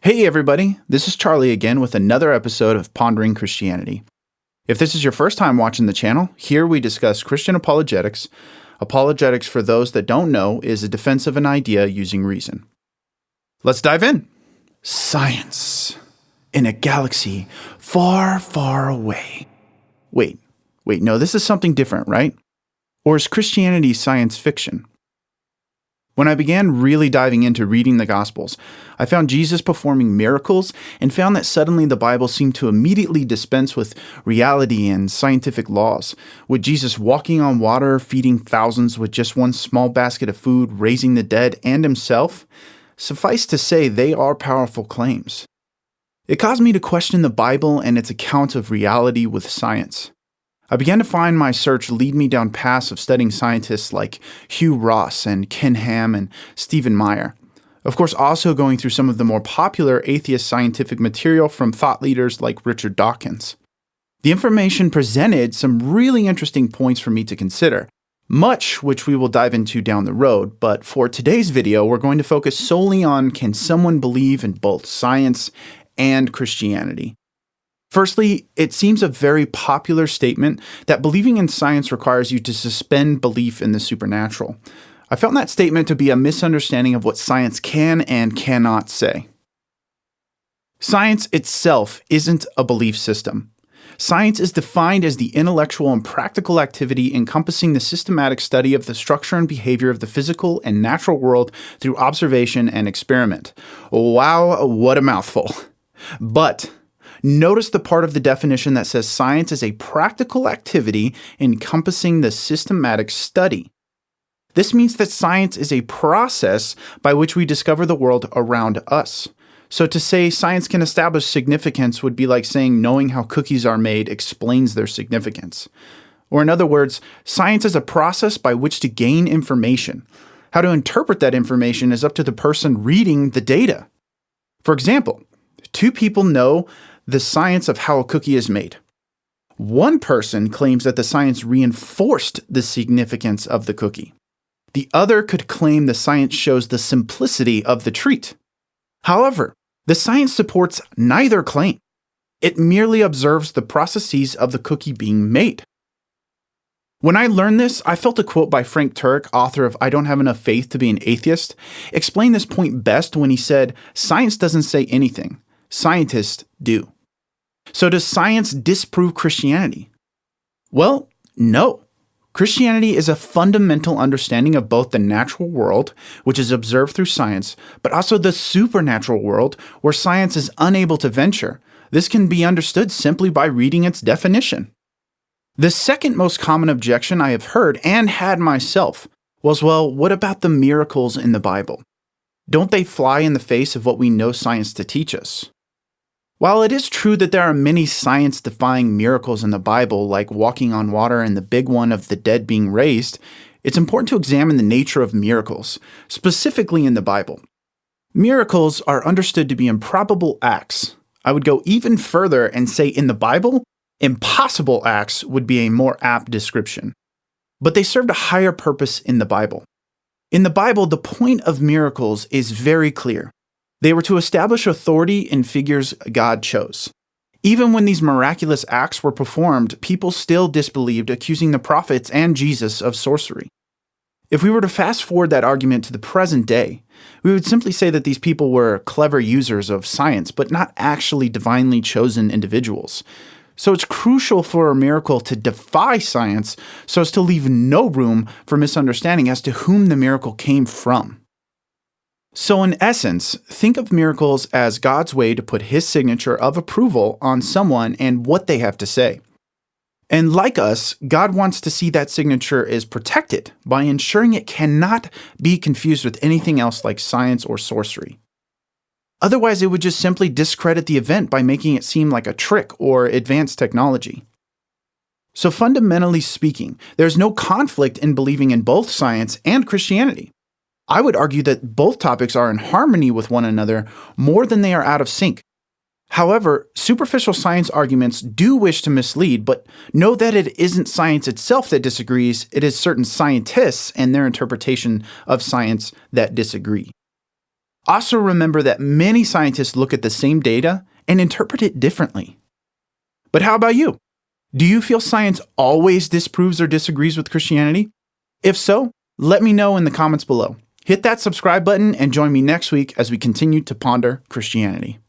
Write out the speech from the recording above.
Hey everybody, this is Charlie again with another episode of Pondering Christianity. If this is your first time watching the channel, here we discuss Christian apologetics. Apologetics, for those that don't know, is a defense of an idea using reason. Let's dive in. Science in a galaxy far, far away. Wait, no, this is something different, right? Or is Christianity science fiction? When I began really diving into reading the Gospels, I found Jesus performing miracles and found that suddenly the Bible seemed to immediately dispense with reality and scientific laws, with Jesus walking on water, feeding thousands with just one small basket of food, raising the dead, and himself. Suffice to say, they are powerful claims. It caused me to question the Bible and its account of reality with science. I began to find my search lead me down paths of studying scientists like Hugh Ross and Ken Ham and Stephen Meyer. Of course, also going through some of the more popular atheist scientific material from thought leaders like Richard Dawkins. The information presented some really interesting points for me to consider, much which we will dive into down the road, but for today's video, we're going to focus solely on can someone believe in both science and Christianity. Firstly, it seems a very popular statement that believing in science requires you to suspend belief in the supernatural. I found that statement to be a misunderstanding of what science can and cannot say. Science itself isn't a belief system. Science is defined as the intellectual and practical activity encompassing the systematic study of the structure and behavior of the physical and natural world through observation and experiment. Wow, what a mouthful. But notice the part of the definition that says science is a practical activity encompassing the systematic study. This means that science is a process by which we discover the world around us. So to say science can establish significance would be like saying knowing how cookies are made explains their significance. Or in other words, science is a process by which to gain information. How to interpret that information is up to the person reading the data. For example, two people know the science of how a cookie is made. One person claims that the science reinforced the significance of the cookie. The other could claim the science shows the simplicity of the treat. However, the science supports neither claim. It merely observes the processes of the cookie being made. When I learned this, I felt a quote by Frank Turek, author of I Don't Have Enough Faith to Be an Atheist, explain this point best when he said, "Science doesn't say anything. Scientists do." So does science disprove Christianity? Well, no. Christianity is a fundamental understanding of both the natural world, which is observed through science, but also the supernatural world, where science is unable to venture. This can be understood simply by reading its definition. The second most common objection I have heard and had myself was, well, what about the miracles in the Bible? Don't they fly in the face of what we know science to teach us? While it is true that there are many science-defying miracles in the Bible, like walking on water and the big one of the dead being raised, it's important to examine the nature of miracles, specifically in the Bible. Miracles are understood to be improbable acts. I would go even further and say in the Bible, impossible acts would be a more apt description. But they served a higher purpose in the Bible. In the Bible, the point of miracles is very clear. They were to establish authority in figures God chose. Even when these miraculous acts were performed, people still disbelieved, accusing the prophets and Jesus of sorcery. If we were to fast forward that argument to the present day, we would simply say that these people were clever users of science, but not actually divinely chosen individuals. So it's crucial for a miracle to defy science so as to leave no room for misunderstanding as to whom the miracle came from. So in essence, think of miracles as God's way to put His signature of approval on someone and what they have to say. And like us, God wants to see that signature is protected by ensuring it cannot be confused with anything else like science or sorcery. Otherwise, it would just simply discredit the event by making it seem like a trick or advanced technology. So fundamentally speaking, there's no conflict in believing in both science and Christianity. I would argue that both topics are in harmony with one another more than they are out of sync. However, superficial science arguments do wish to mislead, but know that it isn't science itself that disagrees, it is certain scientists and their interpretation of science that disagree. Also remember that many scientists look at the same data and interpret it differently. But how about you? Do you feel science always disproves or disagrees with Christianity? If so, let me know in the comments below. Hit that subscribe button and join me next week as we continue to ponder Christianity.